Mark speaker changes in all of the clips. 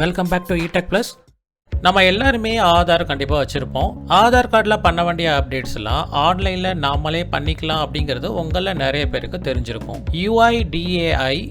Speaker 1: Welcome back to eTech Plus. நம்ம எல்லாருமே ஆதார் கண்டிப்பாக வச்சுருப்போம். ஆதார் கார்டில் பண்ண வேண்டிய அப்டேட்ஸ்லாம் ஆன்லைனில் நாமளே பண்ணிக்கலாம் அப்படிங்கிறது உங்களில் நிறைய பேருக்கு தெரிஞ்சிருக்கும். UIDAI.gov.in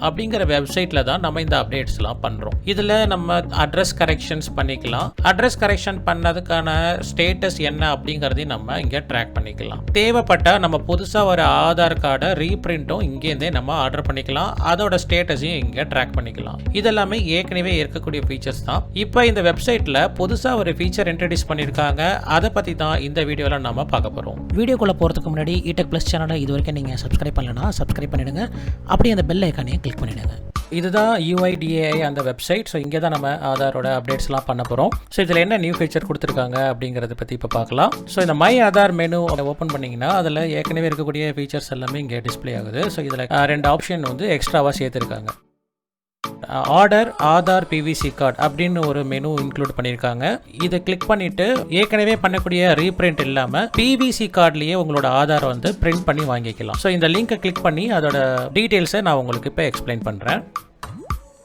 Speaker 1: அப்படிங்கிற வெப்சைட்டில் தான் நம்ம இந்த அப்டேட்ஸ்லாம் பண்ணுறோம். இதில் நம்ம அட்ரஸ் கரெக்ஷன்ஸ் பண்ணிக்கலாம். அட்ரஸ் கரெக்ஷன் பண்ணதுக்கான ஸ்டேட்டஸ் என்ன அப்படிங்கிறதையும் நம்ம இங்கே ட்ராக் பண்ணிக்கலாம். தேவைப்பட்டால் நம்ம புதுசாக ஒரு ஆதார் கார்டை ரீப்ரிண்ட்டும் இங்கேருந்தே நம்ம ஆர்டர் பண்ணிக்கலாம். அதோட ஸ்டேட்டஸையும் இங்கே ட்ராக் பண்ணிக்கலாம். இதெல்லாமே ஏற்கனவே இருக்கக்கூடிய ஃபீச்சர்ஸ் தான். இப்போ இந்த வெப்சைட்ல புதுசா ஒரு ஃபீச்சர் இன்ட்ரோடியூஸ் பண்ணிருக்காங்க. அதை பத்தி தான் இந்த வீடியோல நாம பார்க்க போறோம்.
Speaker 2: வீடியோக்குள்ள போறதுக்கு முன்னாடி eTech Plus சேனலை இதுவரைக்கும் நீங்க சப்ஸ்கிரைப் பண்ணலனா சப்ஸ்கிரைப் பண்ணிடுங்க. அப்படியே அந்த பெல் ஐகானையும் கிளிக் பண்ணிடுங்க.
Speaker 1: இதுதான் UIDAI அந்த வெப்சைட். ஸோ இங்கே தான் நம்ம ஆதாரோட அப்டேட்ஸ்லாம் பண்ண போகிறோம். ஸோ இதில் என்ன நியூ ஃபீச்சர் கொடுத்துருக்காங்க அப்படிங்கிறத பற்றி இப்போ பார்க்கலாம். ஸோ இந்த மை ஆதார் மெனு ஓப்பன் பண்ணிங்கன்னா அதில் ஏற்கனவே இருக்கக்கூடிய ஃபீச்சர்ஸ் எல்லாமே இங்கே டிஸ்பிளே ஆகுது. ஸோ இதில் 2 ஆப்ஷன் வந்து எக்ஸ்ட்ராவாக சேர்த்துருக்காங்க. ஆர்டர் ஆதார் PVC கார்டு அப்படின்னு ஒரு மெனு இன்க்ளூட் பண்ணியிருக்காங்க. இதை கிளிக் பண்ணிட்டு ஏற்கனவே பண்ணக்கூடிய ரீப்ரிண்ட் இல்லாமல் PVC கார்ட்லேயே உங்களோட ஆதாரை வந்து பிரிண்ட் பண்ணி வாங்கிக்கலாம். ஸோ இந்த லிங்கை கிளிக் பண்ணி அதோட டீட்டெயில்ஸை நான் உங்களுக்கு இப்போ எக்ஸ்பிளைன் பண்ணுறேன்.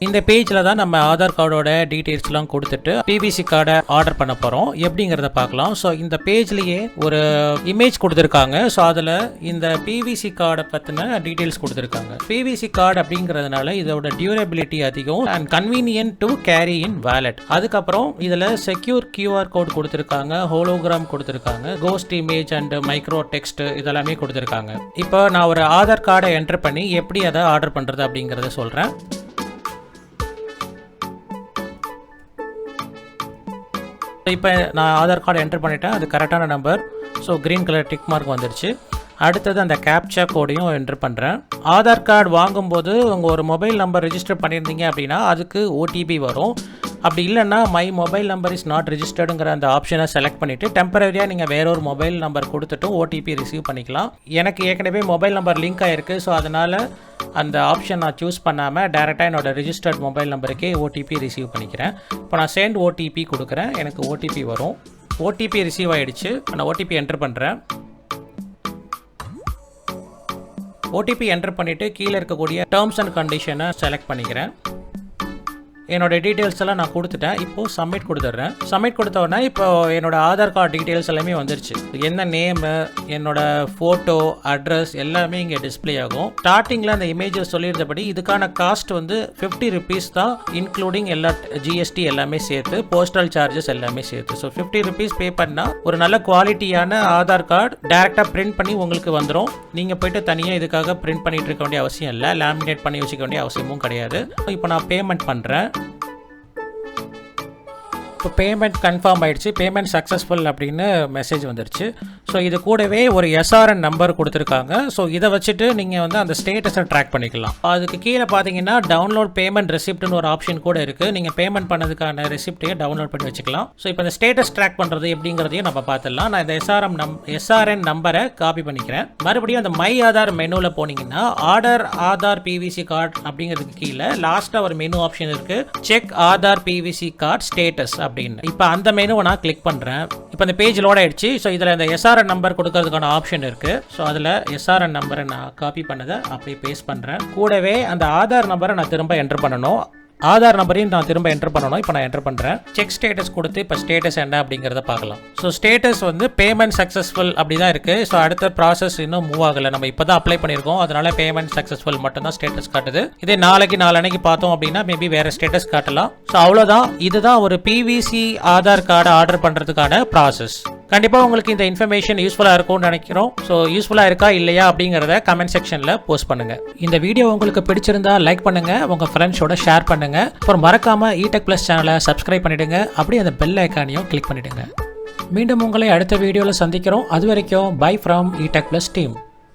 Speaker 1: இந்த பேஜில் தான் நம்ம ஆதார் கார்டோட டீட்டெயில்ஸ்லாம் கொடுத்துட்டு PVC கார்டை ஆர்டர் பண்ண போகிறோம். எப்படிங்கிறத பார்க்கலாம். ஸோ இந்த பேஜ்லேயே ஒரு இமேஜ் கொடுத்துருக்காங்க. ஸோ அதில் இந்த PVC கார்டை பற்றின டீட்டெயில்ஸ் கொடுத்துருக்காங்க. PVC கார்டு அப்படிங்கிறதுனால இதோட டியூரபிலிட்டி அதிகம் and convenient to carry in wallet. அதுக்கப்புறம் இதில் செக்யூர் QR கோட் கொடுத்துருக்காங்க, ஹோலோகிராம் கொடுத்துருக்காங்க, ghost image and micro text இதெல்லாமே கொடுத்துருக்காங்க. இப்போ நான் ஒரு ஆதார் கார்டை என்டர் பண்ணி எப்படி அதை ஆர்டர் பண்ணுறது அப்படிங்கிறத சொல்கிறேன். இப்போ நான் ஆதார் கார்டு என்டர் பண்ணிட்டேன். அது கரெக்டான number. So green colour tick mark வந்துருச்சு. அடுத்தது அந்த கேப்சா கோடையும் என்டர் பண்ணுறேன். ஆதார் கார்டு வாங்கும்போது உங்கள் ஒரு மொபைல் நம்பர் ரெஜிஸ்டர் பண்ணியிருந்தீங்க அப்படின்னா அதுக்கு OTP வரும். அப்படி இல்லைன்னா my mobile number is not ரெஜிஸ்டர்டுங்கிற அந்த ஆப்ஷனை செலக்ட் பண்ணிவிட்டு டெம்பரரியாக நீங்கள் வேற ஒரு மொபைல் நம்பர் கொடுத்துட்டும் OTP ரிசீவ் பண்ணிக்கலாம். எனக்கு ஏற்கனவே மொபைல் நம்பர் லிங்க் ஆகிருக்கு. ஸோ அதனால் அந்த ஆப்ஷன் நான் சூஸ் பண்ணாமல் டேரெக்டாக என்னோடய ரிஜிஸ்டர்ட் மொபைல் நம்பருக்கே OTP ரிசீவ் பண்ணிக்கிறேன். இப்போ நான் சென்ட் OTP கொடுக்குறேன். எனக்கு OTP வரும். OTP ரிசீவ் ஆகிடுச்சு. நான் OTP என்டர் பண்ணுறேன். OTP என்டர் பண்ணிவிட்டு கீழே இருக்கக்கூடிய டேர்ம்ஸ் அண்ட் கண்டிஷனை செலக்ட் பண்ணிக்கிறேன். என்னோட டீட்டெயில்ஸ் எல்லாம் நான் கொடுத்துட்டேன். இப்போது சப்மிட் கொடுத்துட்றேன். சப்மிட் கொடுத்த உடனே இப்போ என்னோட ஆதார் கார்டு டீட்டெயில்ஸ் எல்லாமே வந்துருச்சு. என்ன நேமு, என்னோட ஃபோட்டோ, அட்ரஸ் எல்லாமே இங்கே டிஸ்பிளே ஆகும். ஸ்டார்டிங்கில் அந்த இமேஜஸ் சொல்லியிருந்தபடி இதுக்கான காஸ்ட் வந்து 50 rupees தான், இன்க்ளூடிங் எல்லா GST எல்லாமே சேர்த்து, போஸ்டல் சார்ஜஸ் எல்லாமே சேர்த்து. ஸோ 50 rupees பே பண்ணால் ஒரு நல்ல குவாலிட்டியான ஆதார் கார்டு டேரெக்டாக பிரிண்ட் பண்ணி உங்களுக்கு வந்துடும். நீங்கள் போய்ட்டு தனியாக இதுக்காக பிரிண்ட் பண்ணிட்டு இருக்க வேண்டிய அவசியம் இல்லை. லேமினேட் பண்ணி வச்சுக்க வேண்டிய அவசியமும் கிடையாது. இப்போ நான் பேமெண்ட் பண்ணுறேன். இப்போ பேமெண்ட் கன்ஃபார்ம் ஆகிடுச்சு. பேமெண்ட் சக்ஸஸ்ஃபுல் அப்படின்னு மெசேஜ் வந்துருச்சு. ஸோ இது கூடவே ஒரு SRN நம்பர் கொடுத்துருக்காங்க. ஸோ இதை வச்சுட்டு நீங்கள் வந்து அந்த ஸ்டேட்டஸை ட்ராக் பண்ணிக்கலாம். அதுக்கு கீழே பார்த்தீங்கன்னா டவுன்லோட் பேமெண்ட் ரெசிப்ட்னு ஒரு ஆப்ஷன் கூட இருக்குது. நீங்கள் பேமெண்ட் பண்ணதுக்கான ரெசிப்டையே டவுன்லோட் பண்ணி வச்சுக்கலாம். ஸோ இப்போ இந்த ஸ்டேட்டஸ் ட்ராக் பண்ணுறது எப்படிங்கிறதையும் நம்ம பார்த்துடலாம். நான் இந்த SRN நம்பரை காப்பி பண்ணிக்கிறேன். மறுபடியும் அந்த மை ஆதார் மெனுவில் போனீங்கன்னா ஆதார் PVC கார்டு அப்படிங்கிறதுக்கு கீழே லாஸ்ட்டாக ஒரு மெனு ஆப்ஷன் இருக்குது. Check Aadhaar PVC card status அப்படின்னு. இப்போ அந்த மெனுவை நான் கிளிக் பண்ணுறேன். இப்போ இந்த பேஜ் லோட் ஆயிடுச்சு. ஸோ இதில் இந்த SRN நம்பர் கொடுக்கறதுக்கான ஆப்ஷன் இருக்கு. ஸோ அதில் SRN நம்பரை நான் காப்பி பண்ணதை அப்படியே பேஸ்ட் பண்ணுறேன். கூடவே அந்த ஆதார் நம்பரை நான் திரும்ப என்டர் பண்ணணும். ஆதார் நம்பரையும் நான் திரும்ப என்டர் பண்ணணும். இப்போ நான் என்டர் பண்ணுறேன். செக் ஸ்டேட்டஸ் கொடுத்து இப்போ ஸ்டேட்டஸ் என்ன அப்படிங்கிறத பார்க்கலாம். ஸோ ஸ்டேட்டஸ் வந்து பேமெண்ட் சக்ஸஸ்ஃபுல் அப்படி தான் இருக்குது. ஸோ அடுத்த ப்ராசஸ் இன்னும் மூவ் ஆகலை. நம்ம இப்போ தான் அப்ளை பண்ணியிருக்கோம். அதனால பேமெண்ட் சக்ஸஸ்ஃபுல் மட்டும்தான் ஸ்டேட்டஸ் காட்டுது. இதே நாளைக்கு பார்த்தோம் அப்படின்னா மேபி வேறு ஸ்டேட்டஸ் காட்டலாம். ஸோ அவ்வளோதான். இதுதான் ஒரு PVC ஆதார் கார்டு ஆர்டர் பண்ணுறதுக்கான ப்ராசஸ். கண்டிப்பாக உங்களுக்கு இந்த இன்ஃபர்மேஷன் யூஸ்ஃபுல்லாக இருக்கும்னு நினைக்கிறோம். ஸோ யூஸ்ஃபுல்லாக இருக்கா இல்லையா அப்படிங்கிறத கமெண்ட் செக்ஷனில் போஸ்ட் பண்ணுங்கள். இந்த வீடியோ உங்களுக்கு பிடிச்சிருந்தா லைக் பண்ணுங்கள், உங்கள் ஃப்ரெண்ட்ஸோட ஷேர் பண்ணுங்கள். அப்புறம் மறக்காமல் eTech Plus சேனலை சப்ஸ்கிரைப் பண்ணிவிடுங்க. அப்படியே அந்த பெல் ஐக்கானையும் கிளிக் பண்ணிவிடுங்க. மீண்டும் உங்களை அடுத்த வீடியோவில் சந்திக்கிறோம். அது வரைக்கும் by from eTech Plus team.